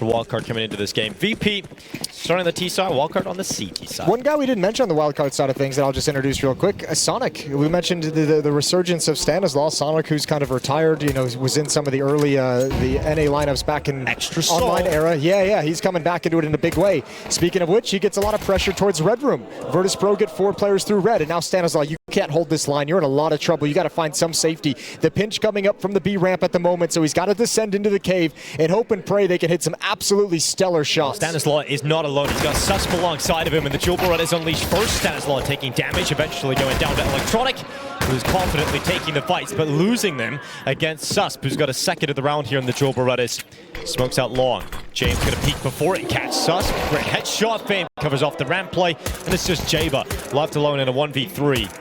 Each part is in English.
for Wildcard coming into this game. VP starting on the T side, Wildcard on the CT side. One guy we didn't mention on the Wildcard side of things that I'll just introduce real quick, Sonic. We mentioned the resurgence of Stanislaw. Sonic, who's kind of retired, you know, was in some of the early the NA lineups back in Extra online era. Yeah, he's coming back into it in a big way. Speaking of which, he gets a lot of pressure towards Red Room. Virtus.pro get 4 players through Red, and now Stanislaw, you can't hold this line. You're in a lot of trouble. You got to find some safety. The pinch coming up from the B ramp at the moment, so he's got to descend into the cave and hope and pray they can hit some absolutely stellar shots. Stanislaw is not alone. He's got Susp alongside of him, and the Jewel Barrette is unleashed first. Stanislaw taking damage, eventually going down to Electronic, who's confidently taking the fights, but losing them against Susp, who's got a second of the round here in the Jewel Barrette. Smokes out long. James gonna peek before it catch Susp. Great headshot. Fame covers off the ramp play, and it's just Jaba left alone in a 1v3.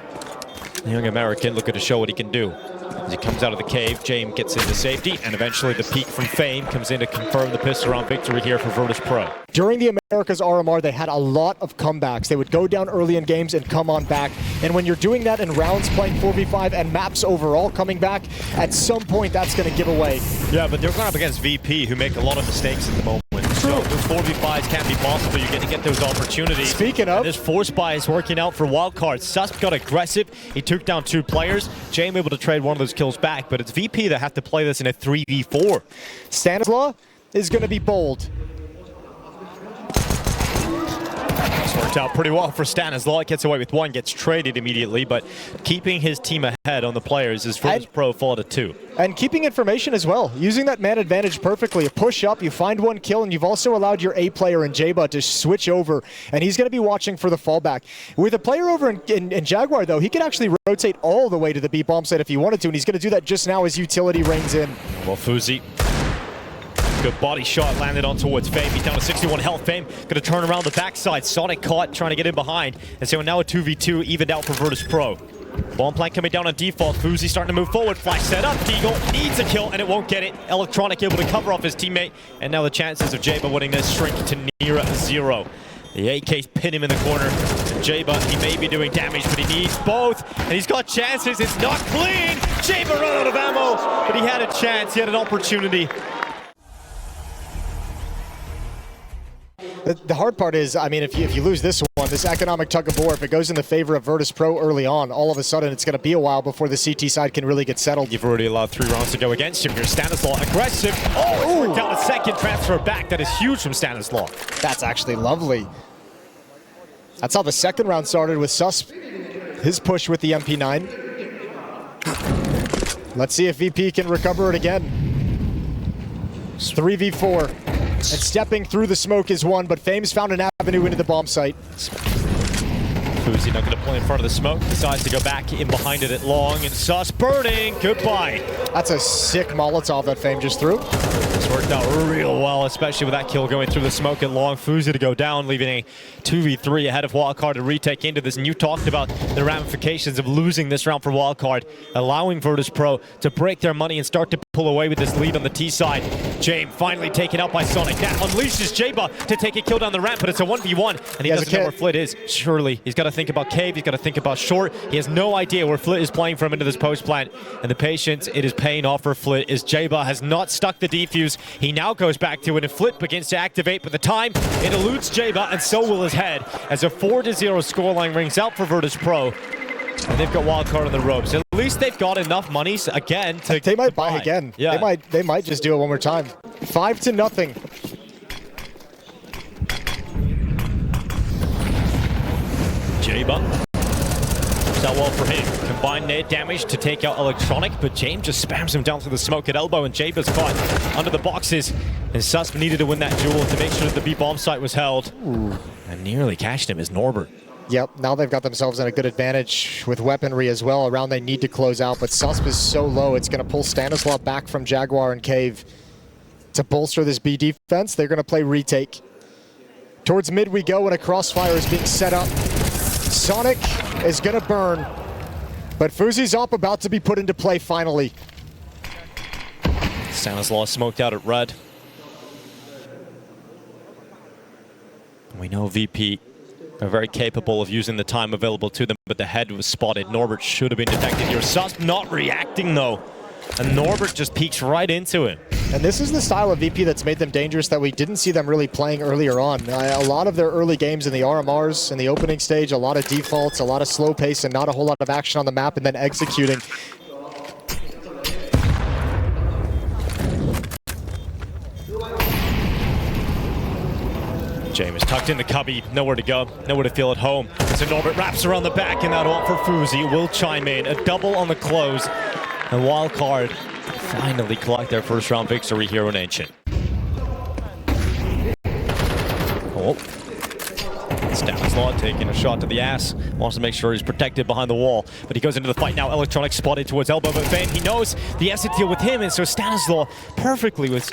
The young American looking to show what he can do. As he comes out of the cave, James gets into safety, and eventually the peek from Fame comes in to confirm the pistol round victory here for Virtus.pro. During the Americas RMR, they had a lot of comebacks. They would go down early in games and come on back. And when you're doing that in rounds, playing 4v5 and maps overall coming back, at some point that's going to give away. Yeah, but they're going up against VP, who make a lot of mistakes at the moment. So those 4v5s can't be possible. You're going to get those opportunities. Speaking of, and this force buy is working out for Wildcard. Susp got aggressive. He took down 2 players. James able to trade one of those kills back, but it's VP that have to play this in a 3v4. Stanislaw is going to be bold. It's worked out pretty well for Stanislaw. It gets away with 1, gets traded immediately, but keeping his team ahead on the players is Virtus.pro fall to 2. And keeping information as well. Using that man advantage perfectly. A push up, you find 1 kill, and you've also allowed your A player in Jaba to switch over, and he's going to be watching for the fallback. With a player over in Jaguar, though, he can actually rotate all the way to the B bomb site if he wanted to, and he's going to do that just now as utility reigns in. Well, Fuzi. Good body shot landed on towards Fame. He's down to 61 health. Fame gonna turn around the backside. Sonic caught trying to get in behind. And so now a 2v2 evened out for Virtus.pro. Bomb plant coming down on default. Fuzi starting to move forward. Flash set up. Deagle needs a kill and it won't get it. Electronic able to cover off his teammate. And now the chances of Jaba winning this shrink to near 0. The AK's pin him in the corner. And Jaba, he may be doing damage, but he needs both. And he's got chances. It's not clean. Jaba run out of ammo, but he had a chance. He had an opportunity. The hard part is, I mean, if you lose this one, this economic tug-of-war, if it goes in the favor of Virtus.pro early on, all of a sudden it's going to be a while before the CT side can really get settled. You've already allowed 3 rounds to go against him. Here's Stanislaw, aggressive. Oh, worked out a second transfer back. That is huge from Stanislaw. That's actually lovely. That's how the second round started with Susp. His push with the MP9. Let's see if VP can recover it again. 3v4. And stepping through the smoke is 1, but Fame's found an avenue into the bomb site. Fuzi not going to play in front of the smoke. Decides to go back in behind it at long, and Sus burning. Goodbye. That's a sick Molotov that Fame just threw. It's worked out real well, especially with that kill going through the smoke at long. Fuzi to go down, leaving a 2v3 ahead of Wildcard to retake into this. And you talked about the ramifications of losing this round for Wildcard, allowing Virtus.pro to break their money and start to pull away with this lead on the T side. James finally taken out by Sonic. That unleashes Jaba to take a kill down the ramp, but it's a 1v1, and he doesn't know where Flit is. Surely, he's got to think about cave, he's got to think about short. He has no idea where Flit is playing from into this post plant, and the patience, it is paying off for Flit as Jaba has not stuck the defuse. He now goes back to it, and Flit begins to activate, but the time, it eludes Jaba, and so will his head, as a 4-0 scoreline rings out for Virtus.pro. And they've got Wildcard on the ropes. At least they've got enough monies again to They might buy again. Yeah. They might just do it one more time. 5-0. Jaba. Works out well for him. Combined nade damage to take out Electronic, but James just spams him down through the smoke at elbow, and Jaba's caught under the boxes. And Susp needed to win that duel to make sure that the B bomb site was held. Ooh. And nearly cashed him as Norbert. Yep, now they've got themselves in a good advantage with weaponry as well. Around they need to close out, but Susp is so low, it's going to pull Stanislaw back from Jaguar and Cave. To bolster this B defense, they're going to play retake. Towards mid we go, and a crossfire is being set up. Sonic is going to burn, but Fuzi's up about to be put into play finally. Stanislaw smoked out at red. We know VP are very capable of using the time available to them, but the head was spotted. Norbert should have been detected here. Susp not reacting though, and Norbert just peeks right into it. And this is the style of VP that's made them dangerous that we didn't see them really playing earlier on. A lot of their early games in the RMRs, in the opening stage, a lot of defaults, a lot of slow pace, and not a whole lot of action on the map, and then executing. James tucked in the cubby, nowhere to go, nowhere to feel at home. So Norbert wraps around the back, and that ult for Fuzi will chime in. A double on the close, and Wildcard finally collect their first round victory here in Ancient. Oh, Stanislaw taking a shot to the ass, wants to make sure he's protected behind the wall, but he goes into the fight now. Electronic spotted towards elbow, but Fame, he knows he has to deal with him, and so Stanislaw perfectly with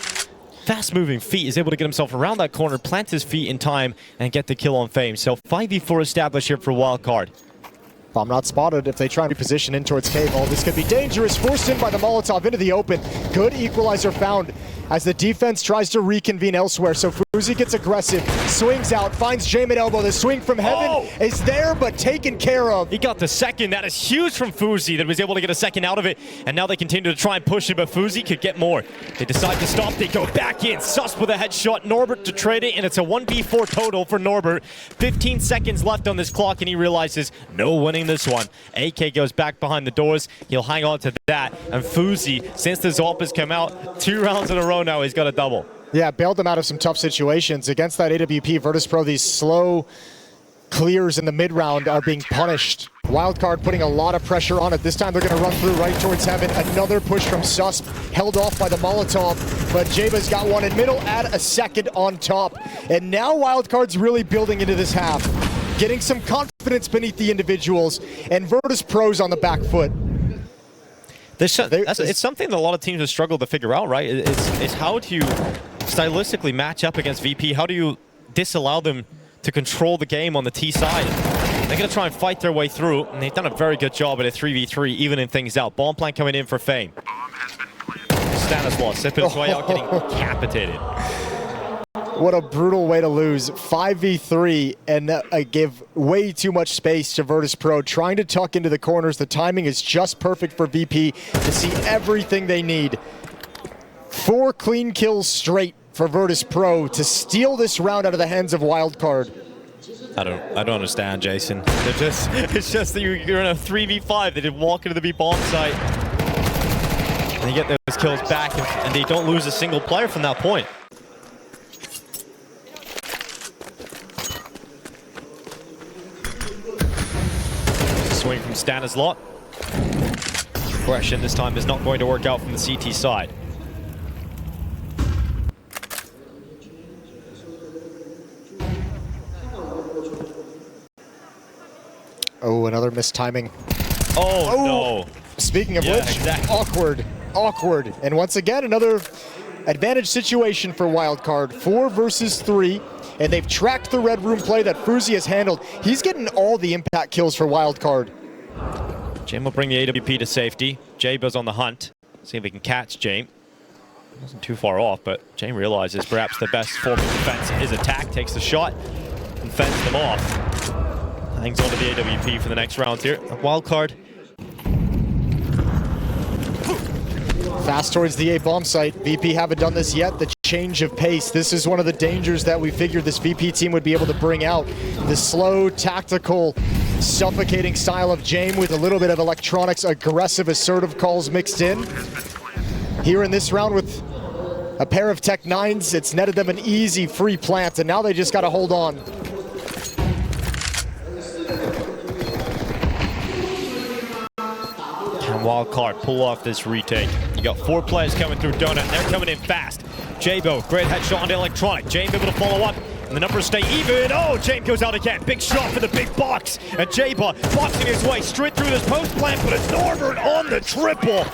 fast-moving feet is able to get himself around that corner, plant his feet in time, and get the kill on Fame. So 5v4 established here for Wildcard. If I'm not spotted, if they try and reposition in towards Cave, oh, this could be dangerous. Forced in by the Molotov into the open. Good equalizer found as the defense tries to reconvene elsewhere. So Fuzi gets aggressive, swings out, finds Jame at elbow. The swing from heaven is there, but taken care of. He got the second. That is huge from Fuzi that was able to get a second out of it. And now they continue to try and push it, but Fuzi could get more. They decide to stop. They go back in. Sus with a headshot. Norbert to trade it, and it's a 1v4 total for Norbert. 15 seconds left on this clock, and he realizes no winning this one. AK goes back behind the doors. He'll hang on to that. And Fuzi, since the Zop has come out, 2 rounds in a row now, he's got a double. Yeah, bailed them out of some tough situations. Against that AWP, Virtus.pro, these slow clears in the mid-round are being punished. Wildcard putting a lot of pressure on it. This time they're going to run through right towards heaven. Another push from Susp, held off by the Molotov, but Jaba's got one in middle, add a second on top. And now Wildcard's really building into this half, getting some confidence beneath the individuals, and Virtus.pro's on the back foot. It's something that a lot of teams have struggled to figure out, right? It's how do you stylistically match up against VP? How do you disallow them to control the game on the T side? They're going to try and fight their way through, and they've done a very good job at a 3v3, evening things out. Bomb plant coming in for Fame. Stanislaw sipping his way out, getting decapitated. What a brutal way to lose. 5v3 and give way too much space to Virtus.pro, trying to tuck into the corners. The timing is just perfect for VP to see everything they need. 4 clean kills straight for Virtus.pro to steal this round out of the hands of Wildcard. I don't understand, Jason. It's just that you're in a 3v5. They didn't walk into the B bomb site. And you get those kills back, and they don't lose a single player from that point. Swing from Stanislaw. Question this time is not going to work out from the CT side. Oh, another missed timing. Oh, no. Speaking of which, exactly. Awkward. And once again, another advantage situation for Wildcard. 4 versus 3. And they've tracked the red room play that Fuzi has handled. He's getting all the impact kills for Wildcard. Jame will bring the AWP to safety. Jaba's on the hunt. See if he can catch Jame. Wasn't too far off, but Jame realizes perhaps the best form of defense is attack. Takes the shot and fends them off. Hangs on to the AWP for the next round here. A Wildcard. Fast towards the A bomb site. VP haven't done this yet. The change of pace. This is one of the dangers that we figured this VP team would be able to bring out. The slow, tactical, suffocating style of Jame with a little bit of electronics, aggressive, assertive calls mixed in. Here in this round with a pair of Tech 9s, it's netted them an easy free plant, and now they just got to hold on. Can Wildcard pull off this retake? You got 4 players coming through Donut, and they're coming in fast. Jabo, great headshot onto Electronic. Jame able to follow up, and the numbers stay even. Oh, Jame goes out again. Big shot for the big box. And Jaba boxing his way straight through this post plant, but it's Norbert on the triple.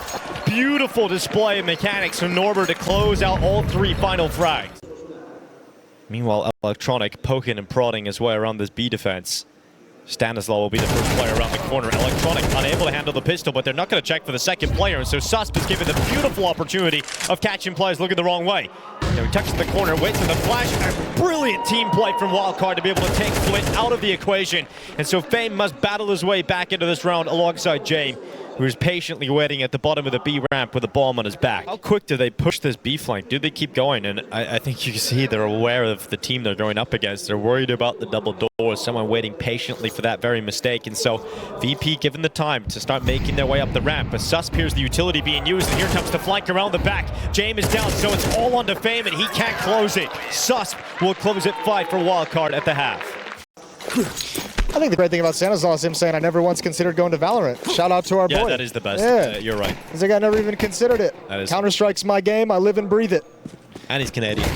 Beautiful display of mechanics from Norbert to close out all 3 final frags. Meanwhile, Electronic poking and prodding his way around this B defense. Stanislaw will be the first player around the corner. Electronic unable to handle the pistol, but they're not going to check for the second player, and so Susp is given the beautiful opportunity of catching players looking the wrong way. Now he touches the corner, waits for the flash, and brilliant team play from Wildcard to be able to take Flint out of the equation. And so Fame must battle his way back into this round alongside Jame. who's patiently waiting at the bottom of the B ramp with a bomb on his back. How quick do they push this B flank? Do they keep going? And I think you can see they're aware of the team they're going up against. They're worried about the double doors, someone waiting patiently for that very mistake. And so VP given the time to start making their way up the ramp. But Susp here's the utility being used, and here comes the flank around the back. James is down, so it's all on to Fame, and he can't close it. Susp will close it 5 for Wildcard at the half. I think the great thing about Stanislaw is him saying, I never once considered going to Valorant. Shout out to our boy. Yeah, that is the best. Yeah. You're right. He's like, I never even considered it. Counter-Strike's my game. I live and breathe it. And he's Canadian.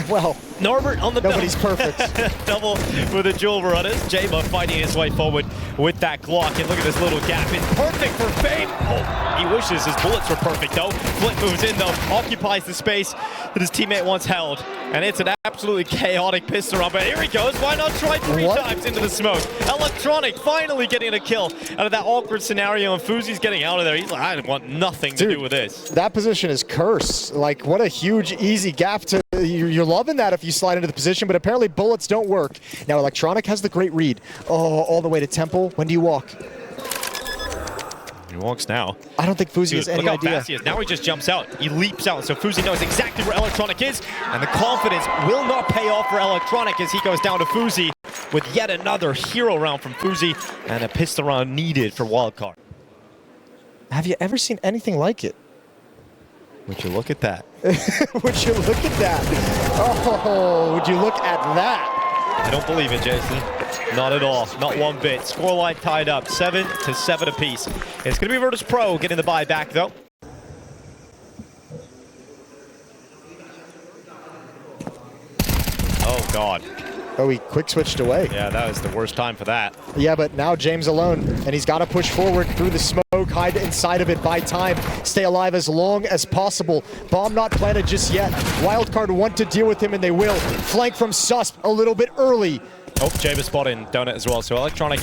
Well, Norbert on the nobody's perfect. Double with the dual runners. Jaba fighting his way forward with that Glock. And look at this little gap. It's perfect for Fame. Oh, he wishes his bullets were perfect, though. Flip moves in, though. Occupies the space that his teammate once held. And it's an absolutely chaotic pistol run. But here he goes. Why not try 3 times into the smoke? Electronic finally getting a kill out of that awkward scenario. And Fuzi's getting out of there. He's like, I want nothing to do with this. That position is cursed. Like, what a huge, easy gap to... You're loving that if you slide into the position, but apparently bullets don't work. Now Electronic has the great read. Oh, all the way to Temple. When do you walk? He walks now. I don't think Fuzi has any look how idea. fast he is. Now he just jumps out. He leaps out. So Fuzi knows exactly where Electronic is. And the confidence will not pay off for Electronic as he goes down to Fuzi with yet another hero round from Fuzi and a pistol round needed for Wildcard. Have you ever seen anything like it? Would you look at that? Would you look at that? Oh, would you look at that? I don't believe it, Jason. Not at all. Not one bit. Scoreline tied up. 7-7 apiece. It's going to be Virtus.pro getting the bye back, though. Oh, God. Oh, he quick switched away. Yeah, that was the worst time for that. Yeah, but now James alone, and he's got to push forward through the smoke, hide inside of it, buy time, stay alive as long as possible. Bomb not planted just yet. Wildcard want to deal with him, and they will. Flank from Susp a little bit early. Oh, Jaba spotting Donut as well, so Electronic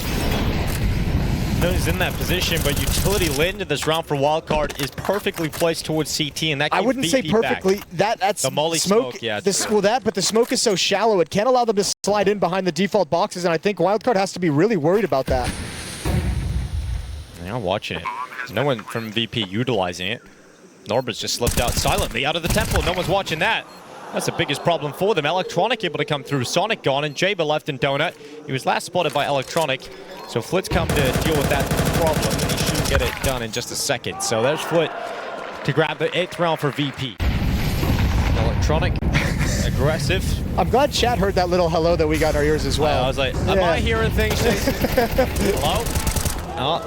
is in that position, but utility lit into this round for Wildcard is perfectly placed towards CT, and that I wouldn't say perfectly. That's the molly smoke. Yeah, but the smoke is so shallow, it can't allow them to slide in behind the default boxes, and I think Wildcard has to be really worried about that. They're watching it. No one from VP utilizing it. Norbert's just slipped out silently out of the temple. No one's watching that. That's the biggest problem for them. Electronic able to come through. Sonic gone, and Jaba left in Donut. He was last spotted by Electronic. So Flit's come to deal with that problem, and he should get it done in just a second. So there's Flit to grab the 8th round for VP. Electronic, aggressive. I'm glad chat heard that little hello that we got in our ears as well. I was like, am I hearing things, Jason? Hello?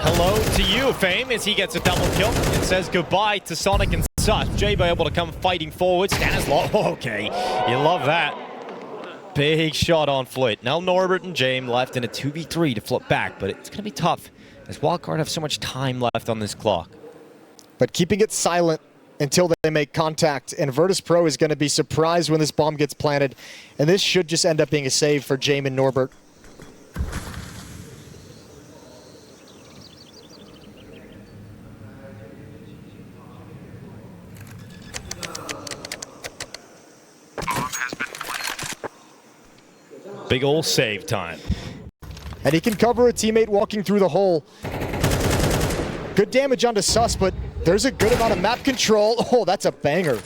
Hello to you, Fame, as he gets a double kill. It says goodbye to Sonic and Sus. Jaba able to come fighting forward. Stanislaw, okay, you love that. Big shot on Flit. Now Norbert and James left in a 2v3 to flip back, but it's going to be tough as Wildcard have so much time left on this clock. But keeping it silent until they make contact, and Virtus.pro is going to be surprised when this bomb gets planted, and this should just end up being a save for James and Norbert. Big ol' save time. And he can cover a teammate walking through the hole. Good damage onto Sus, but there's a good amount of map control. Oh, that's a banger.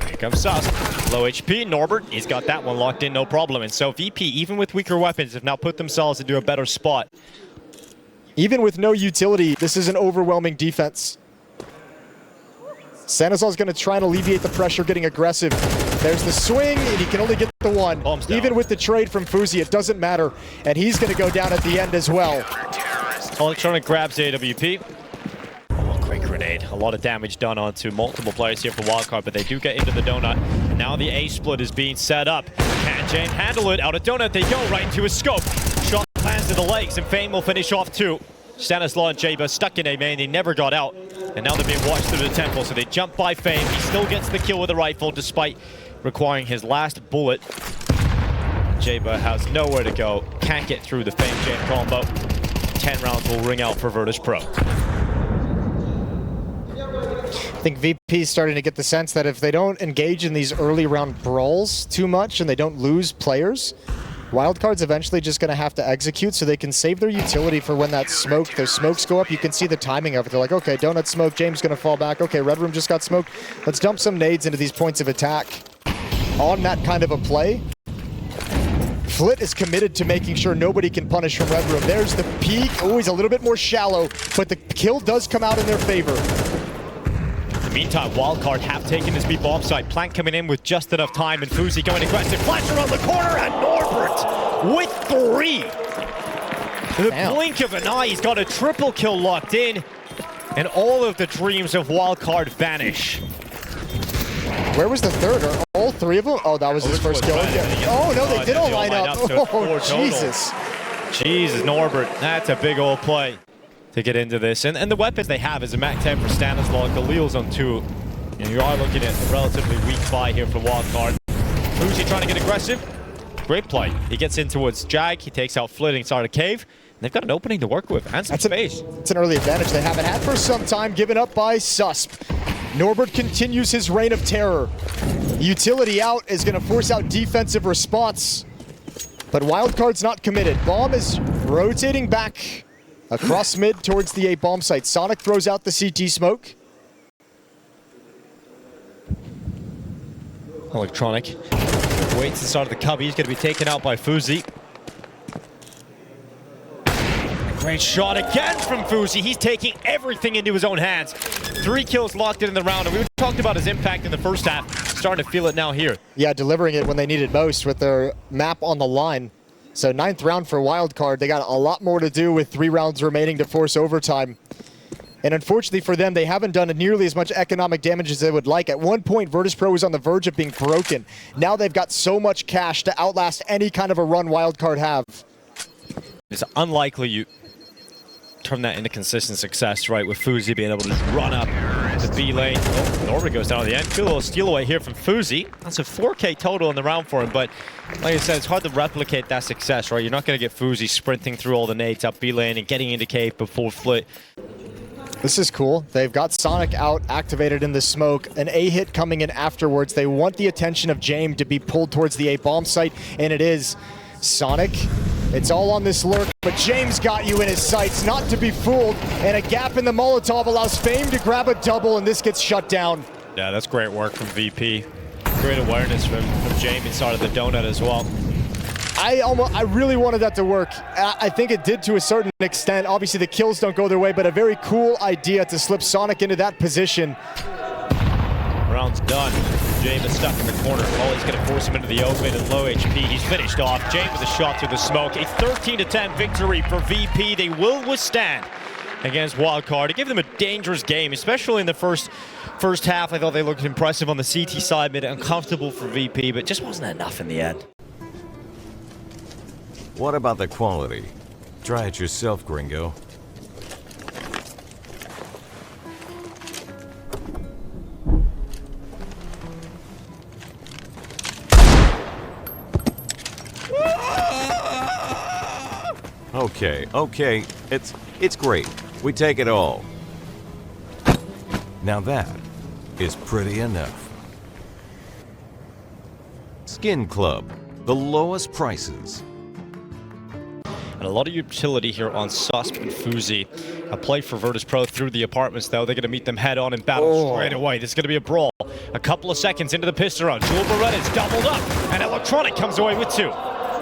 Here comes Sus. Low HP. Norbert, he's got that one locked in, no problem. And so VP, even with weaker weapons, have now put themselves into a better spot. Even with no utility, this is an overwhelming defense. Stanislaw's going to try and alleviate the pressure, getting aggressive. There's the swing, and he can only get the one. Even with the trade from Fuzi, it doesn't matter. And he's going to go down at the end as well. Electronic grabs AWP. Oh, great grenade. A lot of damage done onto multiple players here for Wildcard, but they do get into the donut. And now the A split is being set up. Can James handle it? Out of donut, they go right into his scope. Shot lands to the legs, and Fame will finish off 2. Stanislaw and Jaba stuck in A main. They never got out. And now they're being watched through the temple, so they jump by Fame. He still gets the kill with a rifle, despite requiring his last bullet. Jaba has nowhere to go. Can't get through the Fame James combo. 10 rounds will ring out for Virtus.pro. I think VP is starting to get the sense that if they don't engage in these early round brawls too much and they don't lose players, Wildcard's eventually just going to have to execute so they can save their utility for when those smokes go up. You can see the timing of it. They're like, okay, donut smoke, James going to fall back. Okay, Red Room just got smoked. Let's dump some nades into these points of attack. On that kind of a play, Flit is committed to making sure nobody can punish from Red Room. There's the peak. Oh, he's a little bit more shallow, but the kill does come out in their favor. Meantime, Wildcard have taken this B bomb site. Plank coming in with just enough time, and Fuzi going aggressive. Flash around the corner, and Norbert with 3. The blink of an eye, he's got a triple kill locked in, and all of the dreams of Wildcard vanish. Where was the third? Are all 3 of them? Oh, that was his first kill. Oh, no, they did all line up. Oh, Jesus. Jesus, Norbert, that's a big old play to get into this. And the weapons they have is a Mac 10 for Stanislaw, Galil's on 2. And you are looking at a relatively weak buy here for Wildcard. Fuzi trying to get aggressive. Great play. He gets in towards Jag. He takes out Flit inside a cave. And they've got an opening to work with and some space. It's an early advantage they haven't had for some time, given up by Susp. Norbert continues his reign of terror. Utility out is going to force out defensive response. But Wildcard's not committed. Bomb is rotating back across mid towards the A bomb site. Sonic throws out the CT smoke. Electronic waits inside of the cubby. He's going to be taken out by Fuzi. Great shot again from Fuzi. He's taking everything into his own hands. 3 kills locked in the round, and we talked about his impact in the first half. Starting to feel it now here. Yeah, delivering it when they needed most with their map on the line. So 9th round for Wildcard. They got a lot more to do with 3 rounds remaining to force overtime. And unfortunately for them, they haven't done nearly as much economic damage as they would like. At one point, Virtus.pro was on the verge of being broken. Now they've got so much cash to outlast any kind of a run Wildcard have. It's unlikely you turn that into consistent success, right? With Fuzi being able to just run up the B lane. Oh, Norbert goes down at the end. Good little steal away here from Fuzi. That's a 4K total in the round for him, but like I said, it's hard to replicate that success, right? You're not going to get Fuzi sprinting through all the nades up B lane and getting into cave before Flit. This is cool. They've got Sonic out, activated in the smoke. An A hit coming in afterwards. They want the attention of James to be pulled towards the A bomb site, and it is. Sonic, it's all on this lurk, but James got you in his sights, not to be fooled, and a gap in the Molotov allows Fame to grab a double, and this gets shut down. Yeah, that's great work from VP. Great awareness from James inside of the donut as well. I really wanted that to work. I think it did to a certain extent. Obviously, the kills don't go their way, but a very cool idea to slip Sonic into that position. Round's done. James is stuck in the corner. Molly's going to force him into the open and low HP. He's finished off. James with a shot through the smoke. A 13-10 victory for VP. They will withstand against Wildcard. It gave them a dangerous game, especially in the first half. I thought they looked impressive on the CT side, made it uncomfortable for VP, but just wasn't enough in the end. What about the quality? Try it yourself, gringo. Okay, it's great. We take it all. Now that is pretty enough. Skin Club, the lowest prices. And a lot of utility here on Susp and Fuzi. A play for Virtus.pro through the apartments, though. They're going to meet them head on in battle straight away. This is going to be a brawl. A couple of seconds into the pistol round. Jewel Beretta's doubled up, and Electronic comes away with 2.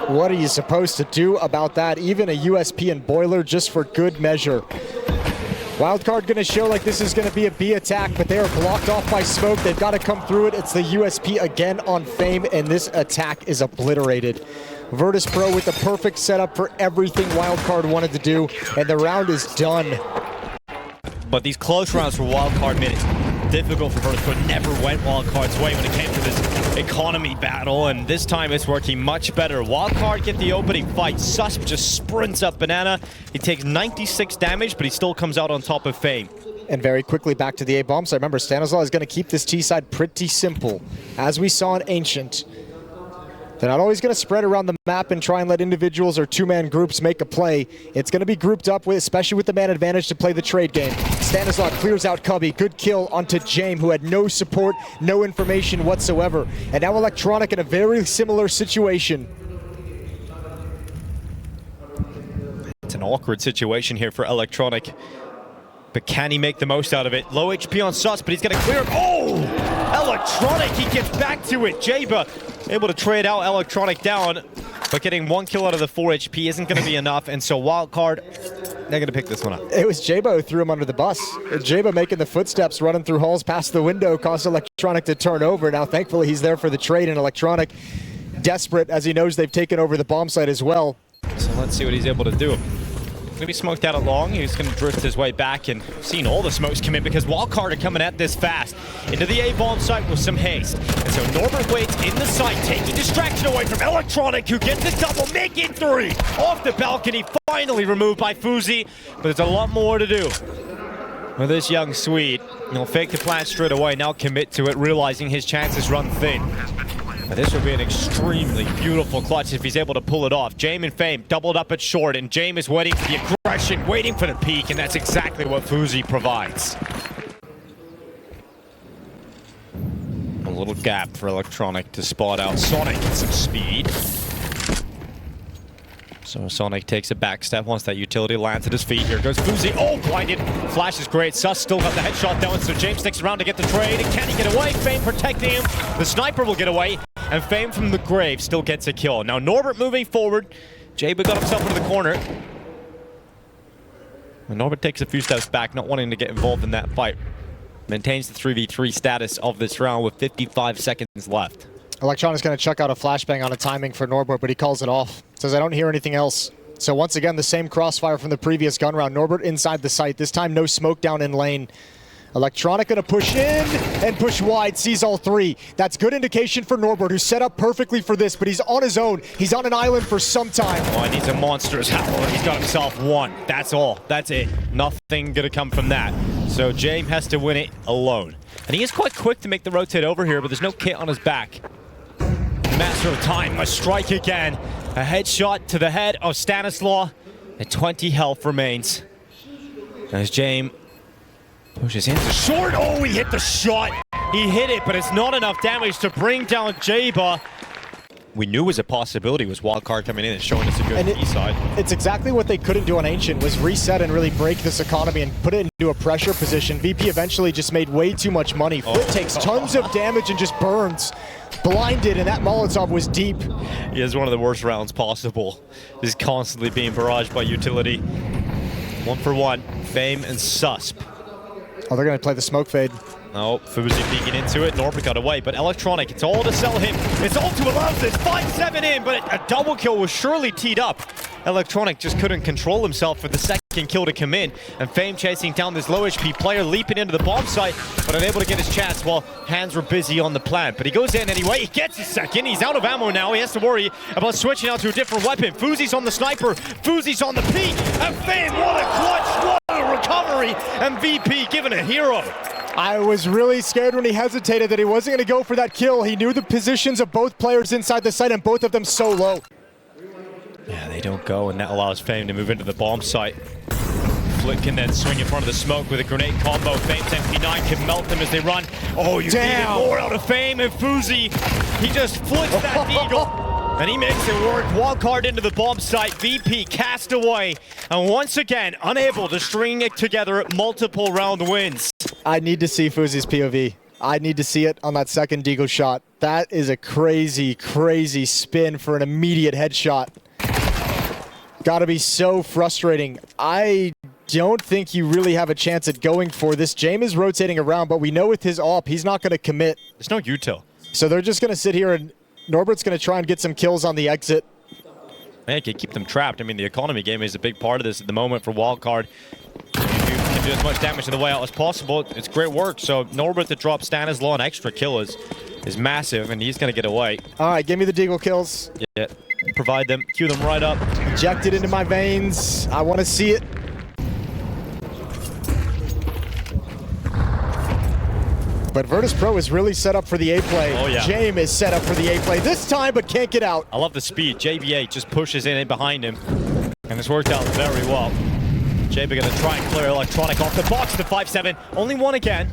What are you supposed to do about that? Even a USP and boiler just for good measure. Wildcard going to show like this is going to be a B attack, but they are blocked off by smoke. They've got to come through it. It's the USP again on Fame, and this attack is obliterated. Virtus.pro with the perfect setup for everything Wildcard wanted to do, and the round is done. But these close rounds for Wildcard made it difficult for Virtus.pro. Never went Wildcard's way when it came to this economy battle, and this time it's working much better. Wildcard get the opening fight. Susp just sprints up Banana. He takes 96 damage, but he still comes out on top of Fame. And very quickly back to the A bomb. So remember, Stanislaw is going to keep this T side pretty simple. As we saw in Ancient, they're not always going to spread around the map and try and let individuals or 2-man groups make a play. It's going to be grouped up, with, especially with the man advantage, to play the trade game. Stanislaw clears out Cubby. Good kill onto James, who had no support, no information whatsoever. And now Electronic in a very similar situation. It's an awkward situation here for Electronic. But can he make the most out of it? Low HP on Sus, but he's going to clear it. Oh! Electronic, he gets back to it. Jaba able to trade out Electronic down, but getting 1 kill out of the 4 HP isn't going to be enough, and so Wildcard, they're going to pick this one up. It was Jabo who threw him under the bus. Jabo making the footsteps, running through halls past the window, caused Electronic to turn over. Now, thankfully, he's there for the trade, and Electronic, desperate as he knows they've taken over the bomb site as well. So let's see what he's able to do. Maybe smoked out it long. He's going to drift his way back, and seen all the smokes come in because Wildcard are coming at this fast. Into the A-bomb site with some haste. And so Norbert waits in the site, taking distraction away from Electronic, who gets the double, making 3 off the balcony, finally removed by Fuzi. But there's a lot more to do with this young Swede. He'll fake the plant straight away, now commit to it, realizing his chances run thin. But this will be an extremely beautiful clutch if he's able to pull it off. Jame and Fame doubled up at short, and Jame is waiting for the aggression, waiting for the peak, and that's exactly what Fuzi provides. A little gap for Electronic to spot out Sonic at some speed. So Sonic takes a back step once that utility lands at his feet. Here goes Fuzi. Oh, blinded. Flash is great. Sus still got the headshot down, so James sticks around to get the trade. And can he get away? Fame protecting him. The sniper will get away. And Fame from the grave still gets a kill. Now Norbert moving forward. Jaba got himself into the corner. And Norbert takes a few steps back, not wanting to get involved in that fight. Maintains the 3v3 status of this round with 55 seconds left. Electronic's going to chuck out a flashbang on a timing for Norbert, but he calls it off. Says, I don't hear anything else. So once again, the same crossfire from the previous gun round. Norbert inside the site. This time, no smoke down in lane. Electronic going to push in and push wide, sees all 3. That's good indication for Norbert, who's set up perfectly for this, but he's on his own. He's on an island for some time. Oh, he needs a monstrous howl. He's got himself 1. That's all. That's it. Nothing going to come from that. So James has to win it alone. And he is quite quick to make the rotate over here, but there's no kit on his back. Master of time must strike again. A headshot to the head of Stanislaw, and 20 health remains. As James pushes into short. Oh, he hit the shot. He hit it, but it's not enough damage to bring down Jaba. We knew was a possibility was Wildcard coming in and showing us a good B-side. It's exactly what they couldn't do on Ancient, was reset and really break this economy and put it into a pressure position. VP eventually just made way too much money. Flit takes tons of damage and just burns. Blinded, and that Molotov was deep. He has one of the worst rounds possible. He's constantly being barraged by utility. 1 for 1, Fame and Susp. Oh, they're going to play the smoke fade. Oh, Fuzi peeking into it. Norbert got away, but Electronic, it's all to sell him. It's all to allow this. 5-7 in, but a double kill was surely teed up. Electronic just couldn't control himself for the second kill to come in. And Fame chasing down this low HP player, leaping into the bomb site, but unable to get his chance while hands were busy on the plant. But he goes in anyway. He gets his second. He's out of ammo now. He has to worry about switching out to a different weapon. Fuzi's on the sniper. Fuzi's on the peak. And Fame, what a clutch, what a recovery. And VP given a hero. I was really scared when he hesitated that he wasn't going to go for that kill. He knew the positions of both players inside the site, and both of them so low. Yeah, they don't go, and that allows Fame to move into the bomb site. Flit can then swing in front of the smoke with a grenade combo. Fame's MP9 can melt them as they run. Oh, you needed more out of Fame, and Fuzi, he just flips that eagle. And he makes it work. Wildcard into the bomb site. VP cast away. And once again, unable to string it together multiple round wins. I need to see Fuzi's POV. I need to see it on that second Deagle shot. That is a crazy, crazy spin for an immediate headshot. Gotta be so frustrating. I don't think you really have a chance at going for this. James is rotating around, but we know with his AWP, he's not gonna commit. There's no util. So they're just gonna sit here, and Norbert's gonna try and get some kills on the exit. Man, can keep them trapped. I mean, the economy game is a big part of this at the moment for Wildcard. If you can do as much damage to the way out as possible, it's great work. So Norbert to drop Stanislaw an extra kill is massive, and he's gonna get away. All right, give me the Deagle kills. Yeah, provide them, cue them right up. Inject it into my veins. I want to see it. But Virtus.pro is really set up for the A play. Oh, yeah. James is set up for the A play this time, but can't get out. I love the speed. JBA just pushes in behind him, and it's worked out very well. JBA gonna try and clear Electronic off the box to 5-7. Only one again.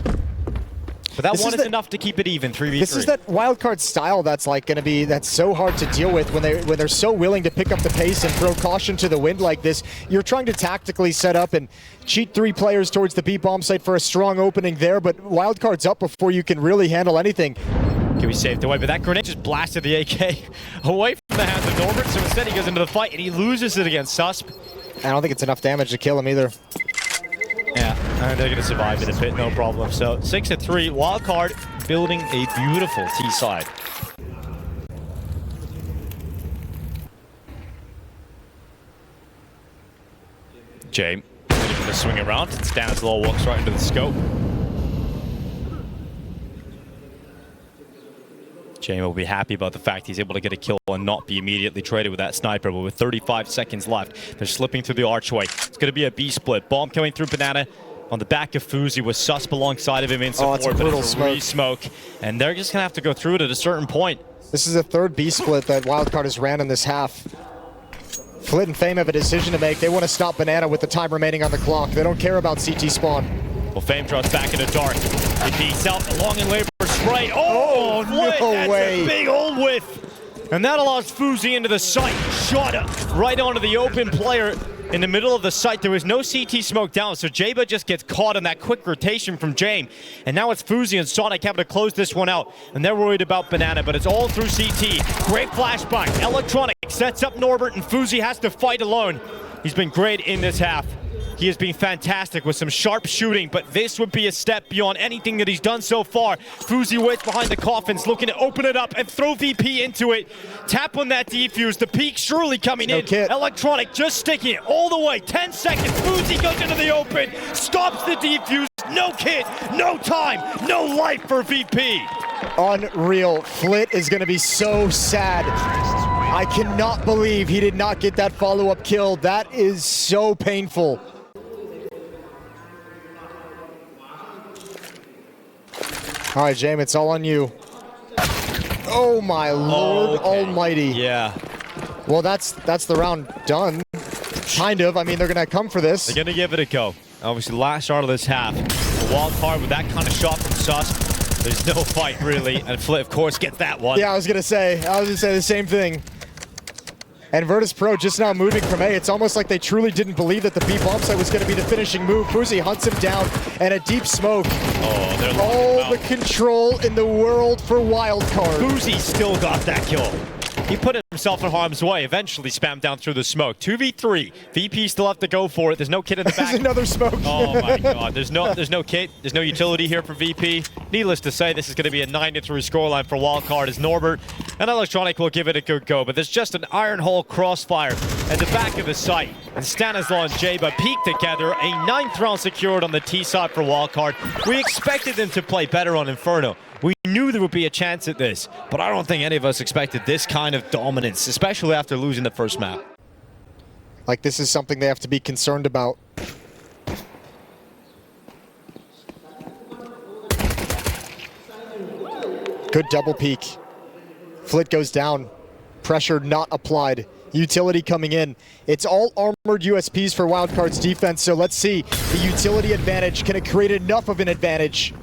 But that one is enough to keep it even, 3v3. This is that wildcard style that's like going to be, that's so hard to deal with when they're so willing to pick up the pace and throw caution to the wind like this. You're trying to tactically set up and cheat 3 players towards the B bomb site for a strong opening there, but wildcard's up before you can really handle anything. Can be saved away, but that grenade just blasted the AK away from the hands of Norbert, so instead he goes into the fight and he loses it against Susp. I don't think it's enough damage to kill him either. Yeah, and they're going to survive in a pit, no problem. So 6-3, Wildcard building a beautiful T side. Jay, going to swing around. Stanislaw walks right into the scope. Jay will be happy about the fact he's able to get a kill and not be immediately traded with that sniper, but with 35 seconds left, they're slipping through the archway. It's going to be a B split. Bomb coming through Banana on the back of Fuzi with Susp alongside of him in support. It's a brutal smoke. And they're just going to have to go through it at a certain point. This is the 3rd B split that Wildcard has ran in this half. Flit and Fame have a decision to make. They want to stop Banana with the time remaining on the clock. They don't care about CT spawn. Well, Fame drops back into dark. He peeks out along in labor right. Oh, Flit, no that's way. A big old whiff. And that allows Fuzi into the site. Shot up right onto the open player in the middle of the site. There was no CT smoke down, so Jaba just gets caught in that quick rotation from Jame. And now it's Fuzi and Sonic having to close this one out. And they're worried about Banana, but it's all through CT. Great flashbang. Electronic sets up Norbert, and Fuzi has to fight alone. He's been great in this half. He has been fantastic with some sharp shooting, but this would be a step beyond anything that he's done so far. Fuzi waits behind the coffins, looking to open it up and throw VP into it. Tap on that defuse, the peak surely coming in. Kit. Electronic just sticking it all the way. 10 seconds, Fuzi goes into the open, stops the defuse. No kit, no time, no life for VP. Unreal. Flit is going to be so sad. I cannot believe he did not get that follow-up kill. That is so painful. All right, James, it's all on you. Oh my lord almighty. Yeah. Well, that's the round done. Kind of. I mean, they're going to come for this. They're going to give it a go. Obviously, the last start of this half. The wild card with that kind of shot from Susp. There's no fight, really. And Flit, of course, gets that one. Yeah, I was going to say the same thing. And Virtus.pro just now moving from A. It's almost like they truly didn't believe that the B bomb site was going to be the finishing move. Fuzi hunts him down, and a deep smoke. Oh, they're all the control in the world for Wildcard. Fuzi still got that kill. He put himself in harm's way, eventually spammed down through the smoke. 2v3. VP still have to go for it. There's no kit in the back. There's another smoke. Oh my god. There's no kit. There's no utility here for VP. Needless to say, this is going to be a 9-3 scoreline for Wildcard as Norbert and Electronic will give it a good go. But there's just an iron hole crossfire at the back of the site. And Stanislaw and Jaba peak together. A 9th round secured on the T side for Wildcard. We expected them to play better on Inferno. We knew there would be a chance at this, but I don't think any of us expected this kind of dominance, especially after losing the first map. Like, this is something they have to be concerned about. Good double peek. Flit goes down. Pressure not applied. Utility coming in. It's all armored USPs for Wildcard's defense, so let's see the utility advantage. Can it create enough of an advantage?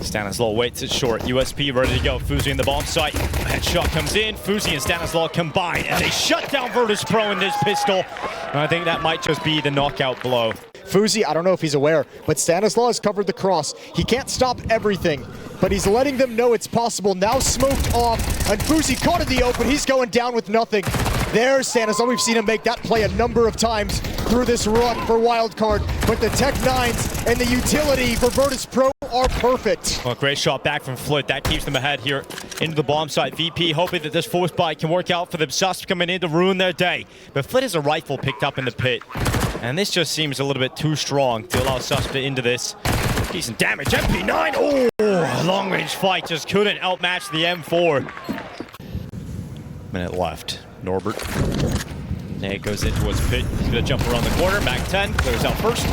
Stanislaw waits it short. USP ready to go. Fuzi in the bomb site. Headshot comes in. Fuzi and Stanislaw combine, and they shut down Virtus.pro in this pistol. And I think that might just be the knockout blow. Fuzi, I don't know if he's aware, but Stanislaw has covered the cross. He can't stop everything, but he's letting them know it's possible. Now smoked off, and Fuzi caught in the open. He's going down with nothing. There's Stanislaw. We've seen him make that play a number of times through this run for Wildcard, but the Tech 9s and the utility for Virtus.pro are perfect. Well, great shot back from Flit. That keeps them ahead here into the bomb site. VP hoping that this force buy can work out for them. Susp coming in to ruin their day. But Flit has a rifle picked up in the pit. And this just seems a little bit too strong to allow Susp into this. Decent damage. MP9. Oh, long range fight just couldn't outmatch the M4. Minute left. Norbert. Nate goes in towards pit. He's going to jump around the corner. Back 10. Clears out first.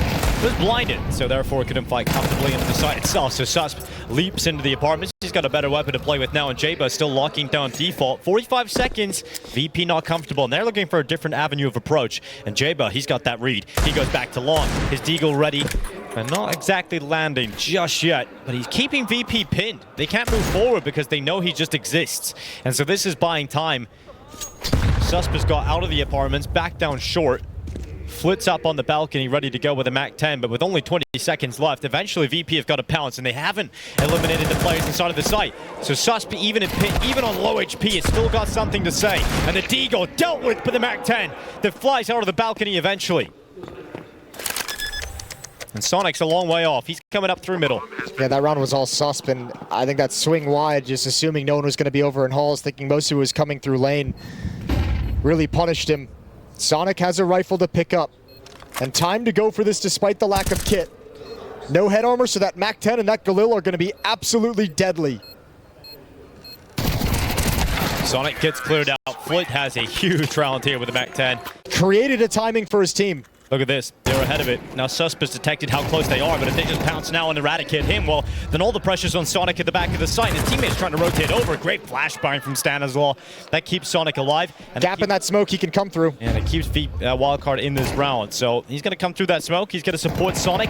Was blinded, so therefore couldn't fight comfortably into the site itself. So Susp leaps into the apartment. He's got a better weapon to play with now, and Jaba still locking down default. 45 seconds. VP not comfortable, and they're looking for a different avenue of approach. And Jaba, he's got that read. He goes back to long. His deagle ready. And not exactly landing just yet, but he's keeping VP pinned. They can't move forward because they know he just exists. And so this is buying time. Suspa's got out of the apartments, back down short. Flit's up on the balcony, ready to go with a MAC-10, but with only 20 seconds left, eventually VP have got to pounce, and they haven't eliminated the players inside of the site. So Suspa, even on low HP, has still got something to say. And the Deagle dealt with by the MAC-10 that flies out of the balcony eventually. And Sonic's a long way off. He's coming up through middle. Yeah, that round was all Susp, and I think that swing wide, just assuming no one was going to be over in halls, thinking most of it was coming through lane, really punished him. Sonic has a rifle to pick up, and time to go for this despite the lack of kit. No head armor, so that MAC-10 and that Galil are going to be absolutely deadly. Sonic gets cleared out. Flit has a huge round here with the MAC-10. Created a timing for his team. Look at this. They're ahead of it. Now Suspa's detected how close they are, but if they just pounce now and eradicate him, well, then all the pressure's on Sonic at the back of the site. His teammate's trying to rotate over. Great flashbang from Stanislaw. That keeps Sonic alive. And Gap in that smoke, he can come through. And it keeps Wildcard in this round. So he's going to come through that smoke. He's going to support Sonic.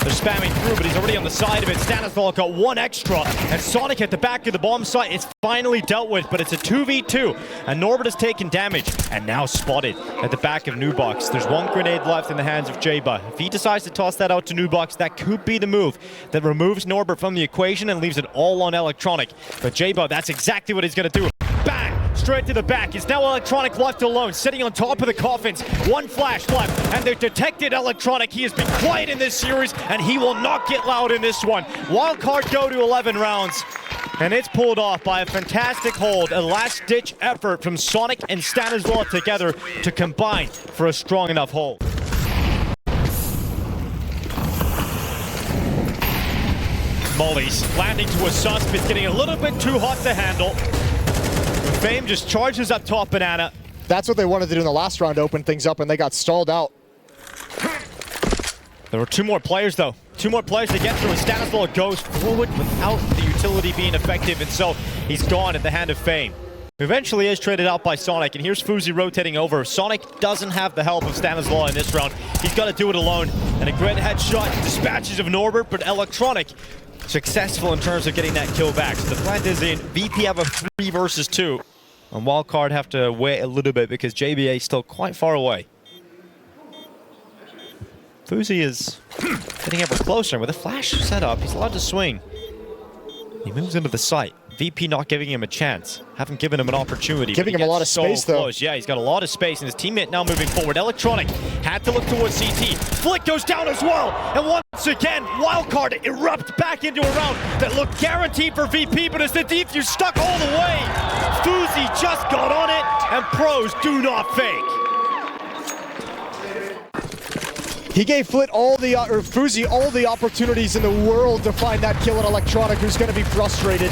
They're spamming through, but he's already on the side of it. Stanislaw got one extra, and Sonic at the back of the bomb site is finally dealt with, but it's a 2v2, and Norbert has taken damage, and now spotted at the back of Nubox. There's one grenade left in the hands of Jaba. If he decides to toss that out to Nubox, that could be the move that removes Norbert from the equation and leaves it all on Electronic. But Jaba, that's exactly what he's going to do. Bang! Straight to the back. It's now Electronic left alone, sitting on top of the coffins. One flash left, and they've detected Electronic. He has been quiet in this series, and he will not get loud in this one. Wildcard go to 11 rounds, and it's pulled off by a fantastic hold. A last-ditch effort from Sonic and Stanislaw together to combine for a strong enough hold. Molly's landing to a Susp. It's getting a little bit too hot to handle. Fame just charges up top Banana. That's what they wanted to do in the last round, open things up, and they got stalled out. There were two more players, though. Two more players to get through, and Stanislaw goes forward without the utility being effective, and so he's gone at the hand of Fame. Eventually is traded out by Sonic, and here's Fuzi rotating over. Sonic doesn't have the help of Stanislaw in this round. He's got to do it alone, and a great headshot dispatches of Norbert, but Electronic successful in terms of getting that kill back. So the plant is in. VP have a 3 versus 2. And Wildcard have to wait a little bit because JBA is still quite far away. Fuzi is getting ever closer. With a flash setup, he's allowed to swing. He moves into the site. VP not giving him a chance. Haven't given him an opportunity. Giving him a lot of space, though. Yeah, he's got a lot of space, and his teammate now moving forward. Electronic had to look towards CT. Flick goes down as well, and once again, Wildcard erupts back into a round that looked guaranteed for VP, but as the defuse stuck all the way, Fuzi just got on it, and pros do not fake. He gave Fuzi all the opportunities in the world to find that kill at Electronic, who's going to be frustrated.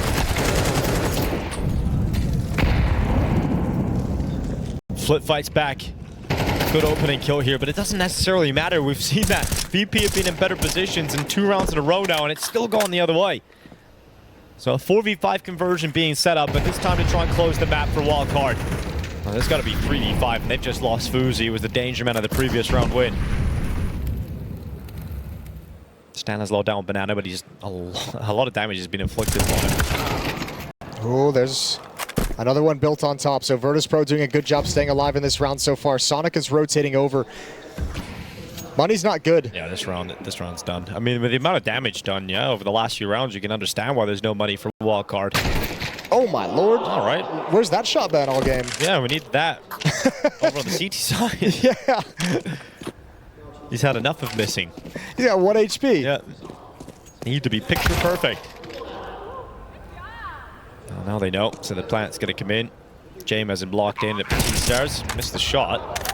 Flit fights back. Good opening kill here, but it doesn't necessarily matter. We've seen that. VP have been in better positions in 2 rounds in a row now, and it's still going the other way. So a 4v5 conversion being set up, but this time to try and close the map for Wildcard. Well, there's got to be 3v5, and they've just lost Fuzi, who was the danger man of the previous round win. Stanislaw down Banana, but he's a lot of damage has been inflicted on him. Oh, there's another one built on top. So Virtus.pro doing a good job staying alive in this round so far. Sonic is rotating over. Money's not good. Yeah, this round's done. I mean, with the amount of damage done, yeah, over the last few rounds, you can understand why there's no money for Wildcard. Oh my lord. All right. Where's that shot ban all game? Yeah, we need that. Over on the CT side. Yeah. He's had enough of missing. He's got 1 HP. Yeah. Need to be picture perfect. Well, now they know, so the plant's going to come in. James has him blocked in at stairs. Missed the shot.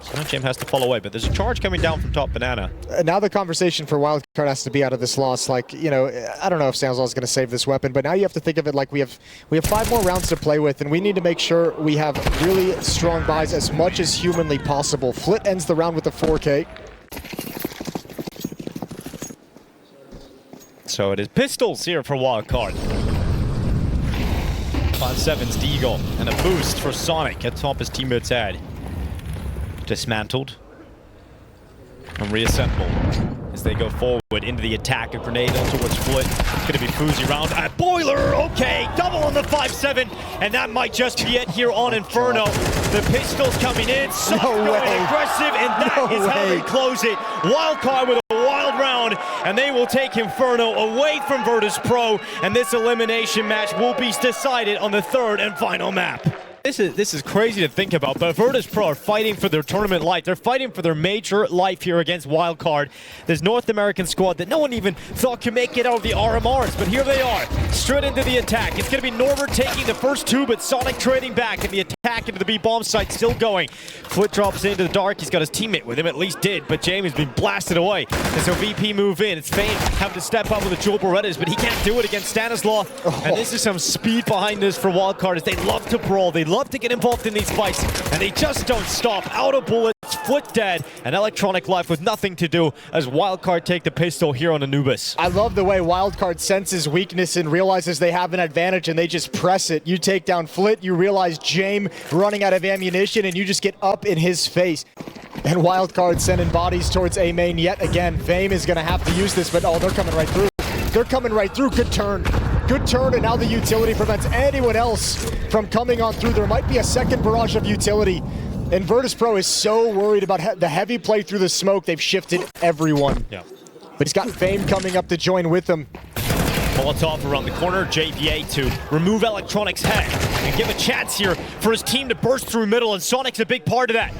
So now James has to fall away, but there's a charge coming down from top Banana. Now the conversation for Wildcard has to be out of this loss. Like, you know, I don't know if Stanislaw is going to save this weapon, but now you have to think of it like we have 5 more rounds to play with, and we need to make sure we have really strong buys as much as humanly possible. Flit ends the round with a 4K. So it is pistols here for Wildcard. 5-7's Deagle, and a boost for Sonic at top his teammate's head. Dismantled and reassembled. as they go forward into the attack. A grenade on towards Foot. It's going to be Fuzi round at Boiler. Okay, double on the 5-7, and that might just be it here on Inferno. The pistols coming in, soft going aggressive, and that is how they close it. Wildcard with a wild round, and they will take Inferno away from Virtus.pro, and this elimination match will be decided on the third and final map. This is crazy to think about, but Virtus.pro are fighting for their tournament life. They're fighting for their major life here against Wildcard. This North American squad that no one even thought could make it out of the RMRs, but here they are, straight into the attack. It's going to be Norbert taking the first two, but Sonic trading back, and the attack into the B-bomb site still going. Foot drops into the dark. He's got his teammate with him, at least did, but Jamie's been blasted away. And so VP move in. It's Fame having to step up with the dual Berettas, but he can't do it against Stanislaw. And this is some speed behind this for Wildcard, as they love to brawl. They love to get involved in these fights, and they just don't stop. Out of bullets, Foot dead, and Electronic Life with nothing to do as Wildcard take the pistol here on Anubis. I love the way Wildcard senses weakness and realizes they have an advantage, and they just press it. You take down Flit, you realize Jame running out of ammunition, and you just get up in his face. And Wildcard sending bodies towards A main yet again. Fame is going to have to use this, but oh, they're coming right through. They're coming right through. Good turn. Good turn, and now the utility prevents anyone else from coming on through. There might be a second barrage of utility. And Virtus.pro is so worried about the heavy play through the smoke, they've shifted everyone. Yeah. But he's got Fame coming up to join with them. Molotov around the corner, JVA to remove Electronic's head and give a chance here for his team to burst through middle, and Sonic's a big part of that.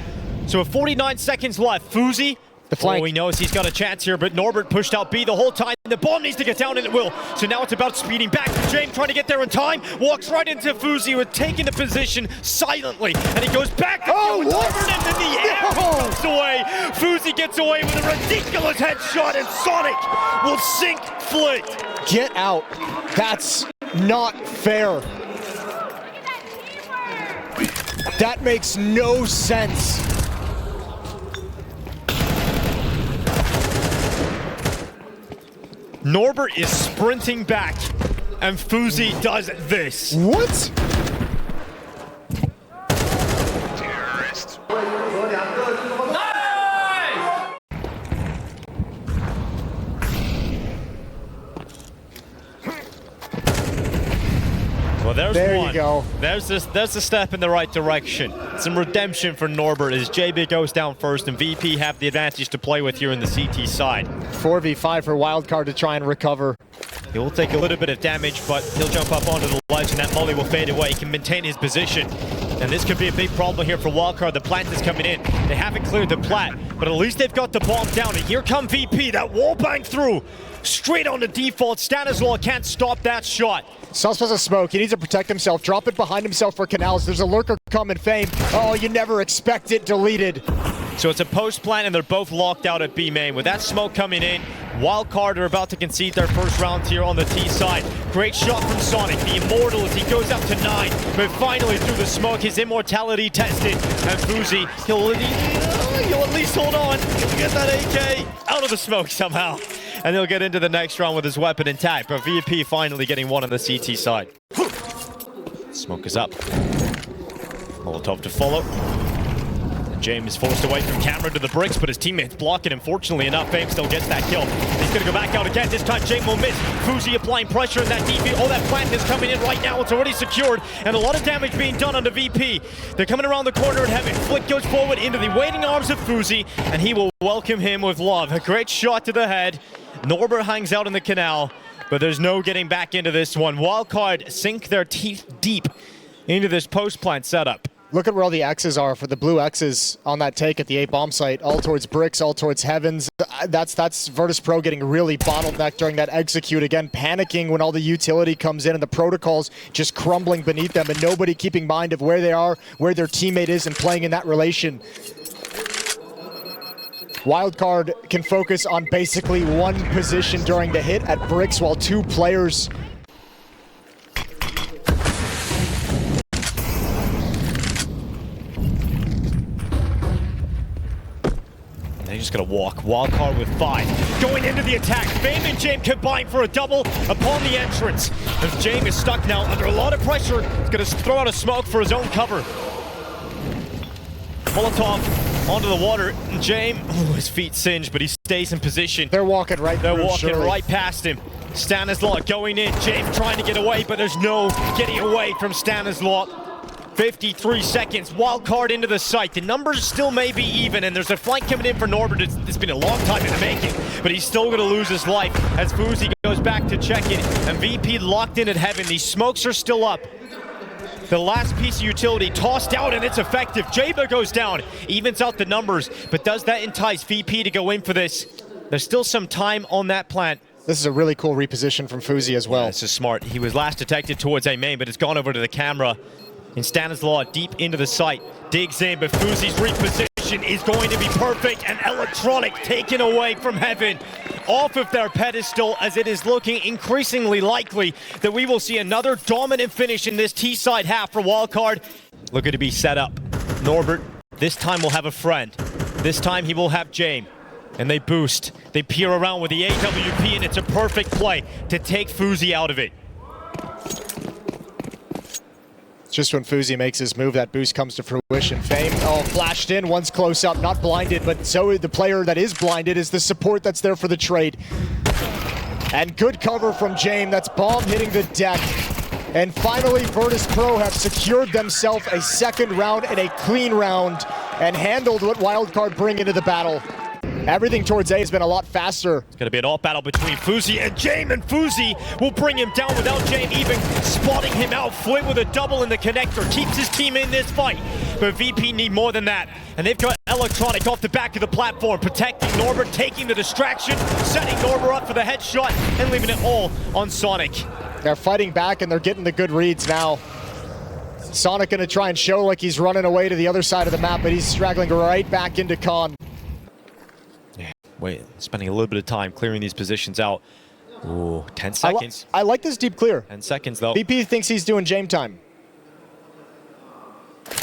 So with 49 seconds left, Fuzi, the flank. He knows he's got a chance here, but Norbert pushed out B the whole time. The bomb needs to get down, and it will. So now it's about speeding back. James trying to get there in time. Walks right into Fuzi, who had taken the position silently. And he goes back to Norbert into the air. Comes away. Fuzi gets away with a ridiculous headshot, and Sonic will sink Flit. Get out. That's not fair. That makes no sense. Norbert is sprinting back, and Fuzi does this. What? Terrorists. Well, there's there one. You go. There's a step in the right direction. Some redemption for Norbert as JB goes down first, and VP have the advantage to play with here in the CT side. 4v5 for Wildcard to try and recover. He will take a little bit of damage, but he'll jump up onto the ledge, and that molly will fade away. He can maintain his position. And this could be a big problem here for Wildcard. The plant is coming in. They haven't cleared the plat, but at least they've got the bomb down. And here come VP. That wall bang through. Straight on the default. Stanislaw can't stop that shot. Sus has a smoke. He needs to protect himself. Drop it behind himself for Canals. There's a lurker coming, Fame. Oh, you never expect it deleted. So it's a post plant, and they're both locked out at B main. With that smoke coming in, Wildcard are about to concede their first round here on the T side. Great shot from Sonic, the immortal, as he goes up to 9. But finally through the smoke, his immortality tested. And Fuzi, he'll at least hold on. He'll get that AK out of the smoke somehow. And he'll get into the next round with his weapon intact. But VP finally getting one on the CT side. Smoke is up. Molotov to follow. James is forced away from camera to the bricks, but his teammates blocking him. Fortunately enough, Fame still gets that kill. He's going to go back out again. This time, James will miss. Fuzi applying pressure in that DP. Oh, that plant is coming in right now. It's already secured, and a lot of damage being done on the VP. They're coming around the corner and Heaven. Flick goes forward into the waiting arms of Fuzi, and he will welcome him with love. A great shot to the head. Norbert hangs out in the canal, but there's no getting back into this one. Wildcard sink their teeth deep into this post-plant setup. Look at where all the X's are for the blue X's on that take at the A bomb site. All towards bricks, all towards heavens. That's Virtus.pro getting really bottlenecked during that execute. Again, panicking when all the utility comes in and the protocols just crumbling beneath them, and nobody keeping mind of where they are, where their teammate is, and playing in that relation. Wildcard can focus on basically one position during the hit at bricks, while two players They're just going to walk. Wildcard with 5. Going into the attack. Fame and James combine for a double upon the entrance. As James is stuck now under a lot of pressure, he's going to throw out a smoke for his own cover. Molotov onto the water. James, his feet singed, but he's stays in position. They're walking right They're through, walking surely. right past him. Stanislaw going in. James trying to get away, but there's no getting away from Stanislaw. 53 seconds. Wildcard into the site. The numbers still may be even, and there's a flank coming in for Norbert. It's been a long time in the making, but he's still going to lose his life as Fuzi goes back to check it, and VP locked in at heaven. These smokes are still up. The last piece of utility tossed out, and it's effective. Jaba goes down, evens out the numbers, but does that entice VP to go in for this? There's still some time on that plant. This is a really cool reposition from Fuzi as well. This is smart. He was last detected towards A main, but it's gone over to the camera. And Stanislaw deep into the site, digs in, but Fuzi's reposition is going to be perfect, and Electronic taken away from heaven, off of their pedestal, as it is looking increasingly likely that we will see another dominant finish in this T-side half for Wildcard. Looking to be set up. Norbert, this time will have a friend. This time he will have Jame. And they boost. They peer around with the AWP, and it's a perfect play to take Fuzi out of it. Just when Fuzi makes his move, that boost comes to fruition. Fame, oh, flashed in, one's close up, not blinded, but so the player that is blinded is the support that's there for the trade. And good cover from Jame, that's bomb hitting the deck. And finally, Virtus.pro have secured themselves a second round and a clean round, and handled what Wildcard bring into the battle. Everything towards A has been a lot faster. It's going to be an off battle between Fuzi and Jame, and Fuzi will bring him down without Jame even spotting him out. Flint with a double in the connector, keeps his team in this fight. But VP need more than that. And they've got Electronic off the back of the platform, protecting Norbert, taking the distraction, setting Norbert up for the headshot, and leaving it all on Sonic. They're fighting back, and they're getting the good reads now. Sonic going to try and show like he's running away to the other side of the map, but he's straggling right back into Con. Wait, spending a little bit of time clearing these positions out. Ooh, 10 seconds. I like this deep clear. 10 seconds, though. VP thinks he's doing Jame time.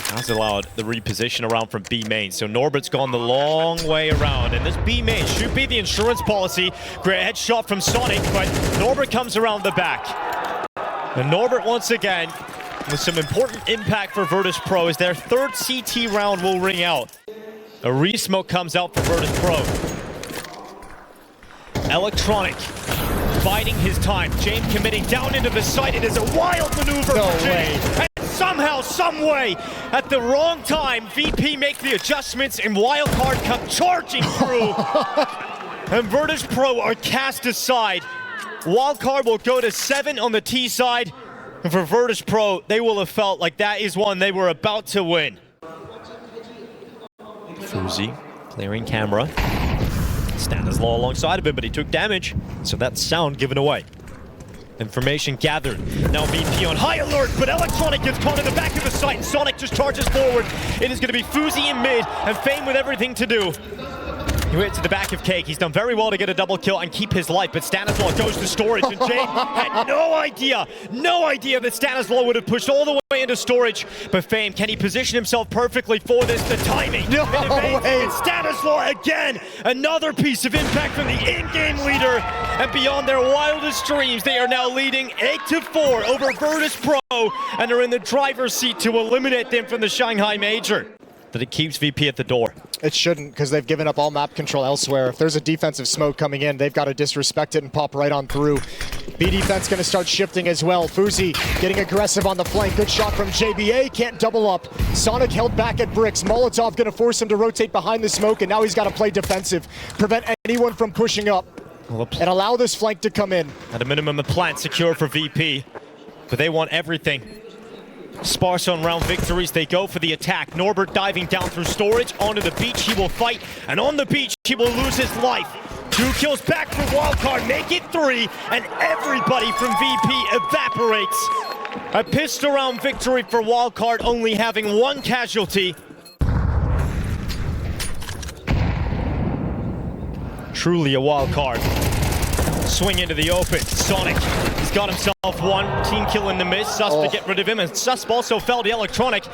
That's allowed the reposition around from B main. So Norbert's gone the long way around. And this B main should be the insurance policy. Great headshot from Sonic, but Norbert comes around the back. And Norbert, once again, with some important impact for Virtus.pro, as their third CT round will ring out. A re-smoke comes out for Virtus.pro. Electronic biding his time. Jame committing down into the site. It is a wild maneuver No for way. Jame. And somehow, some way, at the wrong time, VP make the adjustments and Wildcard come charging through. And Virtus.pro are cast aside. Wildcard will go to 7 on the T side. And for Virtus.pro, they will have felt like that is one they were about to win. Fuzi clearing camera. Stanislaw alongside of him, but he took damage, so that's sound given away. Information gathered. Now VP on high alert, but Electronic gets caught in the back of the site, and Sonic just charges forward. It is going to be Fuzi in mid, and Fame with everything to do. He went to the back of Cake. He's done very well to get a double kill and keep his life, but Stanislaw goes to storage, and Jame had no idea that Stanislaw would have pushed all the way into storage. But Fame, can he position himself perfectly for this? The timing. No way. And Stanislaw again, another piece of impact from the in-game leader. And beyond their wildest dreams, they are now leading 8-4 over Virtus.pro, and are in the driver's seat to eliminate them from the Shanghai Major. But it keeps VP at the door. It shouldn't, because they've given up all map control elsewhere. If there's a defensive smoke coming in, they've got to disrespect it and pop right on through. B defense going to start shifting as well. Fuzi getting aggressive on the flank. Good shot from JBA, can't double up. Sonic held back at bricks. Molotov going to force him to rotate behind the smoke, and now he's got to play defensive. Prevent anyone from pushing up, and allow this flank to come in. At a minimum, the plant secure for VP, but they want everything. Sparse on round victories, they go for the attack. Norbert diving down through storage, onto the beach, he will fight, and on the beach, he will lose his life. 2 kills back for Wildcard, make it 3, and everybody from VP evaporates. A pissed around victory for Wildcard, only having 1 casualty. Truly a Wildcard. Swing into the open. Sonic, he's got himself 1 team kill in the miss. Susp to get rid of him, and Susp also fell to Electronic.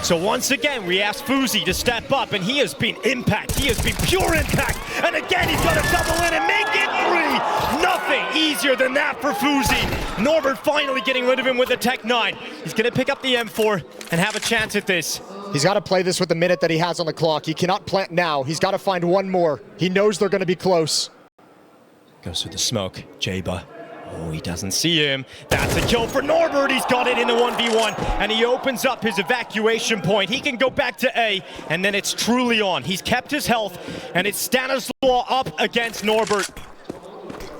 So once again, we asked Fuzi to step up, and he has been impact. He has been pure impact. And again, he's got to double in and make it 3. Nothing easier than that for Fuzi. Norbert finally getting rid of him with the Tech 9. He's going to pick up the M4 and have a chance at this. He's got to play this with the minute that he has on the clock. He cannot plant now. He's got to find one more. He knows they're going to be close. Goes through the smoke. Jaba. Oh, he doesn't see him. That's a kill for Norbert. He's got it in the 1v1, and he opens up his evacuation point. He can go back to A, and then it's truly on. He's kept his health, and it's Stanislaw up against Norbert.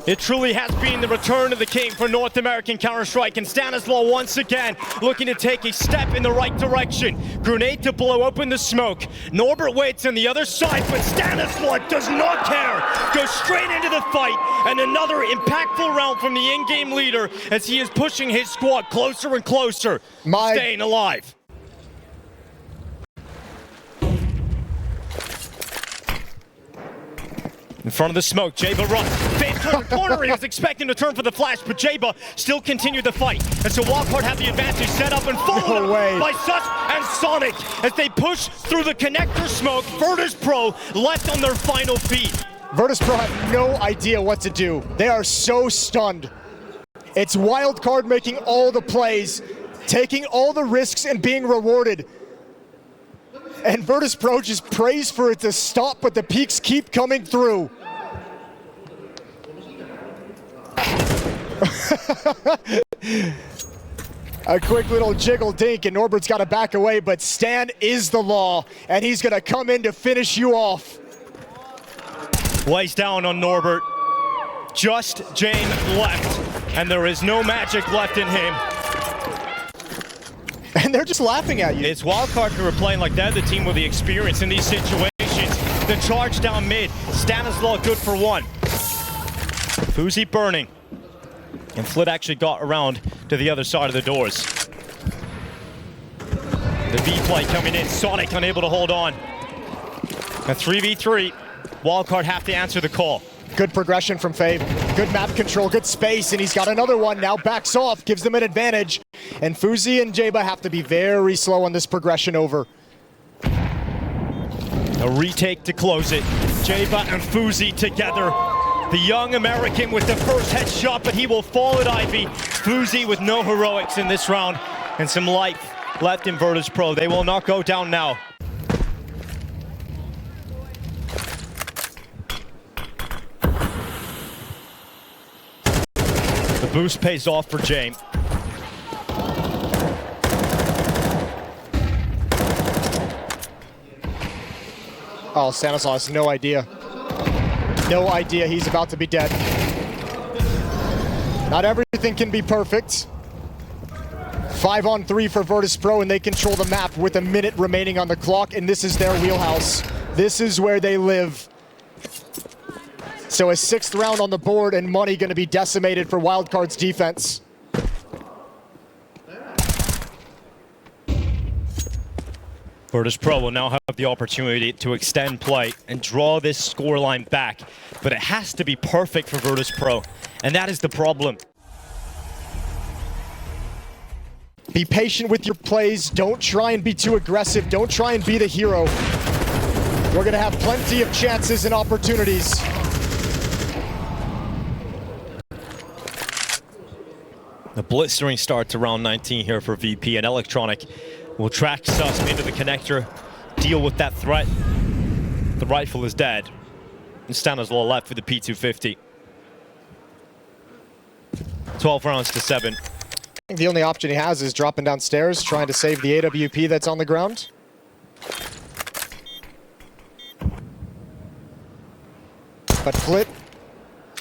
It truly has been the return of the king for North American Counter-Strike, and Stanislaw once again looking to take a step in the right direction. Grenade to blow open the smoke. Norbert waits on the other side, but Stanislaw does not care. Goes straight into the fight, and another impactful round from the in-game leader as he is pushing his squad closer and closer, staying alive. In front of the smoke, Jaba runs. Face toward the corner, he was expecting to turn for the flash, but Jaba still continued the fight. And so Wildcard have the advantage set up and followed by Sus and Sonic as they push through the connector smoke. Virtus.pro left on their final feet. Virtus.pro have no idea what to do. They are so stunned. It's Wildcard making all the plays, taking all the risks and being rewarded. And Virtus.pro just prays for it to stop, but the peaks keep coming through. A quick little jiggle dink, and Norbert's got to back away, but Stan is the law, and he's going to come in to finish you off. Lays down on Norbert. Just Jane left, and there is no magic left in him. And they're just laughing at you. It's Wildcard who are playing like they're the team with the experience in these situations. The charge down mid. Stanislaw good for one. Fuzi burning. And Flit actually got around to the other side of the doors. The V-play coming in. Sonic unable to hold on. A 3v3. Wildcard have to answer the call. Good progression from Fave. Good map control, good space, and he's got another one. Now backs off, gives them an advantage. And Fuzi and Jaba have to be very slow on this progression over. A retake to close it. Jaba and Fuzi together. The young American with the first headshot, but he will fall at Ivy. Fuzi with no heroics in this round, and some life left in Virtus.pro. They will not go down now. The boost pays off for James. Oh, Stanislaw has no idea. No idea he's about to be dead. Not everything can be perfect. 5-on-3 for Virtus.pro, and they control the map with a minute remaining on the clock, and this is their wheelhouse. This is where they live. So a 6th round on the board, and money going to be decimated for Wildcard's defense. Virtus.pro will now have the opportunity to extend play and draw this scoreline back, but it has to be perfect for Virtus.pro, and that is the problem. Be patient with your plays. Don't try and be too aggressive. Don't try and be the hero. We're going to have plenty of chances and opportunities. The blistering start to round 19 here for VP, and Electronic will track Sus into the connector, deal with that threat. The rifle is dead, and Stanislaw left for the P250. 12 rounds to 7. I think the only option he has is dropping downstairs, trying to save the AWP that's on the ground. But Flit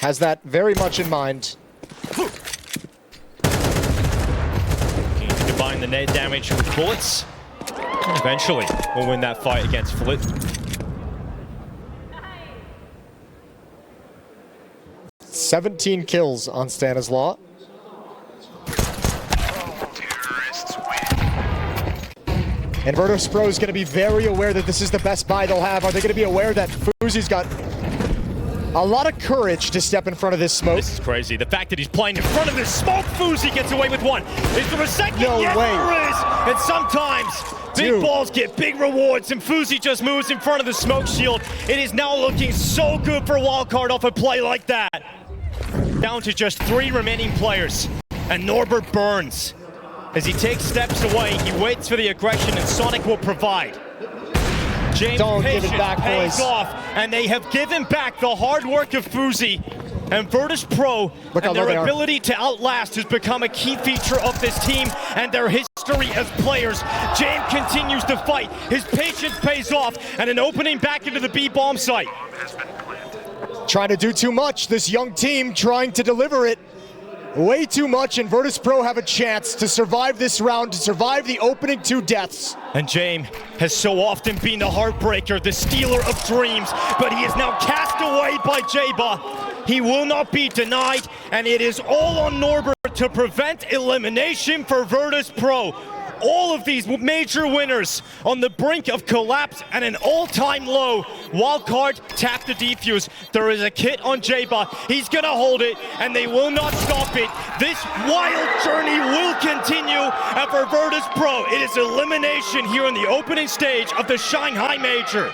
has that very much in mind. Combine the net damage with bullets, and eventually we'll win that fight against Flit. "17 kills on Stanislaw. And Virtus.pro is going to be very aware that this is the best buy they'll have. Are they going to be aware that Fuzi's got a lot of courage to step in front of this smoke? This is crazy. The fact that he's playing in front of this smoke, Fuzi gets away with one. Is there a second? No yes, way. There is. And sometimes big balls get big rewards, and Fuzi just moves in front of the smoke shield. It is now looking so good for Wildcard off a play like that. Down to just 3 remaining players, and Norbert burns. As he takes steps away, he waits for the aggression, and Sonic will provide. James' Don't give it patience back, pays boys. off, and they have given back the hard work of Fuzi and Virtus.pro, Look how and low they their are. ability to outlast has become a key feature of this team and their history as players. James continues to fight, his patience pays off, and an opening back into the B bomb site. Trying to do too much, this young team trying to deliver it way too much, and Virtus.pro have a chance to survive this round, to survive the opening 2 deaths. And James has so often been the heartbreaker, the stealer of dreams, but he is now cast away by Jaba. He will not be denied, and it is all on Norbert to prevent elimination for Virtus.pro. All of these major winners on the brink of collapse and an all-time low. Wildcard tapped the defuse. There is a kit on Jaba. He's gonna hold it, and they will not stop it. This wild journey will continue, and for Virtus.pro, it is elimination here in the opening stage of the Shanghai Major.